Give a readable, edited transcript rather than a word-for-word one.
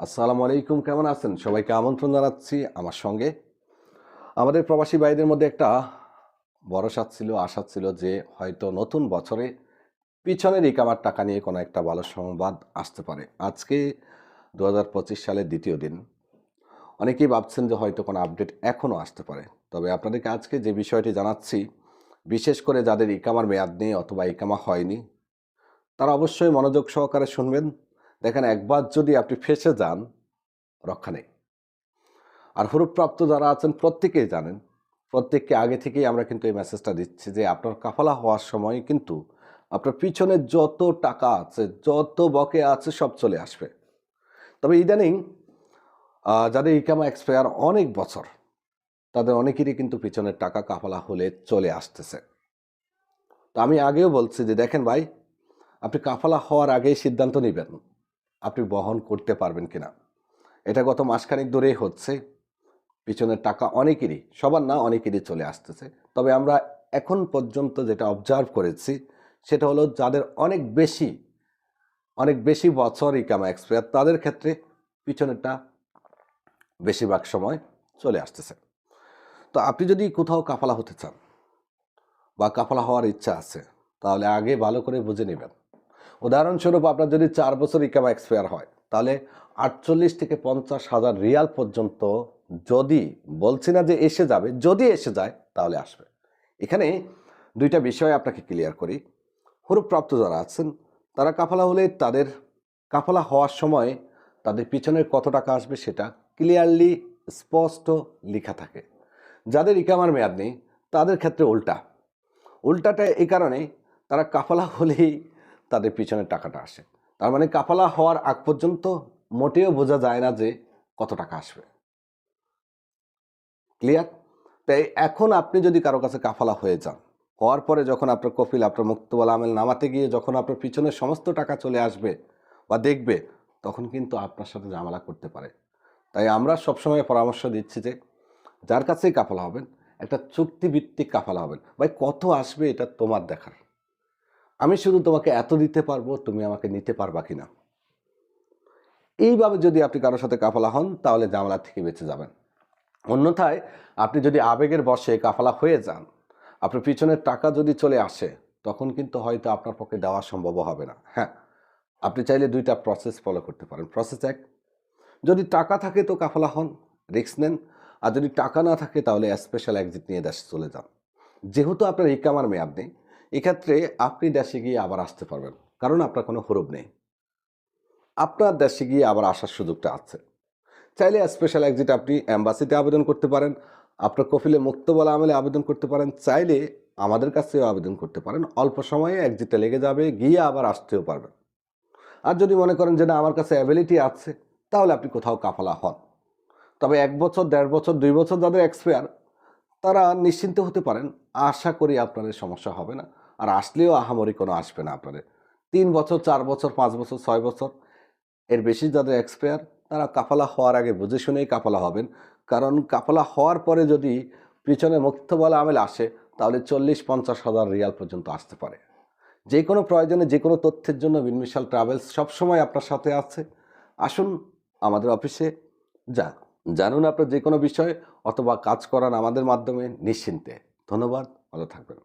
আসসালামু আলাইকুম, কেমন আছেন? সবাইকে আমন্ত্রণ জানাচ্ছি আমার সঙ্গে। আমাদের প্রবাসী ভাইদের মধ্যে একটা ভরসা ছিল, আশা ছিল যে হয়তো নতুন বছরে পিছনের ইকামার টাকা নিয়ে কোনো একটা ভালো সংবাদ আসতে পারে। আজকে ২০২৫ সালের ২য় দিন। অনেকেই ভাবছেন যে হয়তো কোনো আপডেট এখনও আসতে পারে। তবে আপনাদেরকে আজকে যে বিষয়টি জানাচ্ছি, বিশেষ করে যাদের ইকামার মেয়াদ নেই অথবা ইকামা হয়নি, তারা অবশ্যই মনোযোগ সহকারে শুনবেন। দেখেন, একবার যদি আপনি ফেঁসে যান, রক্ষা নেই। আর হরুপ্রাপ্ত যারা আছেন প্রত্যেকেই জানেন, প্রত্যেককে আগে থেকেই আমরা কিন্তু এই মেসেজটা দিচ্ছি যে আপনার কাফালা হওয়ার সময় কিন্তু আপনার পিছনে যত টাকা আছে, যত বকেয়া আছে সব চলে আসবে। তবে ইদানিং যাদের ইকামা এক্সপায়ার অনেক বছর, তাদের অনেকেরই কিন্তু পিছনের টাকা কাফালা হলে চলে আসতেছে। তো আমি আগেও বলছি যে দেখেন ভাই, আপনি কাফালা হওয়ার আগেই সিদ্ধান্ত নিবেন আপনি বহন করতে পারবেন কিনা। এটা গত মাসখানেক ধরেই হচ্ছে। পিছনের টাকা অনেকেরই, সবার না অনেকেরই চলে আসতেছে। তবে আমরা এখন পর্যন্ত যেটা অবজার্ভ করেছি সেটা হলো যাদের অনেক বেশি বছর ইকামা এক্সপায়ার তাদের ক্ষেত্রে পিছনেরটা বেশিরভাগ সময় চলে আসতেছে। তো আপনি যদি কোথাও কাফালা হতে চান বা কাফালা হওয়ার ইচ্ছা আছে, তাহলে আগে ভালো করে বুঝে নেবেন। উদাহরণস্বরূপ আপনার যদি ৪ বছর ইকামা এক্সপায়ার হয়, তাহলে ৪৮ থেকে ৫০,০০০ রিয়াল পর্যন্ত, যদি, বলছি না যে এসে যাবে, যদি এসে যায় তাহলে আসবে। এখানে ২ টা বিষয় আপনাকে ক্লিয়ার করি। হরুপ্রাপ্ত যারা আছেন তারা কাফালা হলে তাদের কাফালা হওয়ার সময় তাদের পিছনের কত টাকা আসবে সেটা ক্লিয়ারলি স্পষ্ট লিখা থাকে। যাদের ইকামার মেয়াদ নেই তাদের ক্ষেত্রে উল্টাটা এই কারণে, তারা কাফালা হলেই তাদের পিছনের টাকাটা আসে। তার মানে কাফালা হওয়ার আগ পর্যন্ত মোটেও বোঝা যায় না যে কত টাকা আসবে। ক্লিয়ার? তাই এখন আপনি যদি কারো কাছে কাফালা হয়ে যান, হওয়ার পরে যখন আপনার কফিল, আপনার মুক্তবাল আমেল নামাতে গিয়ে যখন আপনার পিছনের সমস্ত টাকা চলে আসবে বা দেখবে, তখন কিন্তু আপনার সাথে ঝামেলা করতে পারে। তাই আমরা সবসময় পরামর্শ দিচ্ছি যে যার কাছেই কাফালা হবেন, একটা চুক্তিভিত্তিক কাফালা হবেন। ভাই কত আসবে এটা তোমার দেখার। আমি শুধু তোমাকে এত দিতে পারবো, তুমি আমাকে নিতে পারবা কিনা। এইভাবে যদি আপনি কারোর সাথে কাফালা হন তাহলে ঝামেলা থেকে বেঁচে যাবেন। অন্যথায় আপনি যদি আবেগের বশে কাফালা হয়ে যান, আপনার পিছনের টাকা যদি চলে আসে, তখন কিন্তু হয়তো আপনার পক্ষে দেওয়া সম্ভব হবে না। হ্যাঁ, আপনি চাইলে ২ টা প্রসেস ফলো করতে পারেন। প্রসেস ১, যদি টাকা থাকে তো কাফালা হন, রিস্ক নেন। আর যদি টাকা না থাকে তাহলে স্পেশাল এক্সিট নিয়ে দেশে চলে যান। যেহেতু আপনার ইকামার মেয়াদ নেই, এক্ষেত্রে আপনি দেশে গিয়ে আবার আসতে পারবেন, কারণ আপনার কোনো হরুপ নেই। আপনার দেশে গিয়ে আবার আসার সুযোগটা আছে। চাইলে স্পেশাল এক্সিট আপনি এম্বাসিতে আবেদন করতে পারেন, আপনার কফিলে মুক্তবলা আমলে আবেদন করতে পারেন, চাইলে আমাদের কাছেও আবেদন করতে পারেন। অল্প সময়ে এক্সিটটা লেগে যাবে, গিয়ে আবার আসতেও পারবেন। আর যদি মনে করেন যে না, আমার কাছে অ্যাবিলিটি আছে, তাহলে আপনি কোথাও কাফালা হন। তবে ১ বছর, ১.৫ বছর, ২ বছর যাদের এক্সপায়ার, তারা নিশ্চিন্ত হতে পারেন। আশা করি আপনাদের সমস্যা হবে না। আর আসলেও আহামরি কোনো আসবে না আপনাদের। ৩ বছর, ৪ বছর, ৫ বছর, ৬ বছর, এর বেশি যাদের এক্সপায়ার, তারা কাফালা হওয়ার আগে বুঝে শুনেই কাফালা হবেন। কারণ কাফালা হওয়ার পরে যদি পিছনে মুক্তবালা আমেল আসে, তাহলে ৪০-৫০,০০০ রিয়াল পর্যন্ত আসতে পারে। যে কোনো প্রয়োজনে, যে কোনো তথ্যের জন্য বিনমিশাল ট্রাভেলস সবসময় আপনার সাথে আছে। আসুন আমাদের অফিসে, জানুন আপনার যে কোনো বিষয় অথবা কাজ করান আমাদের মাধ্যমে নিশ্চিন্তে। ধন্যবাদ, ভালো থাকবেন।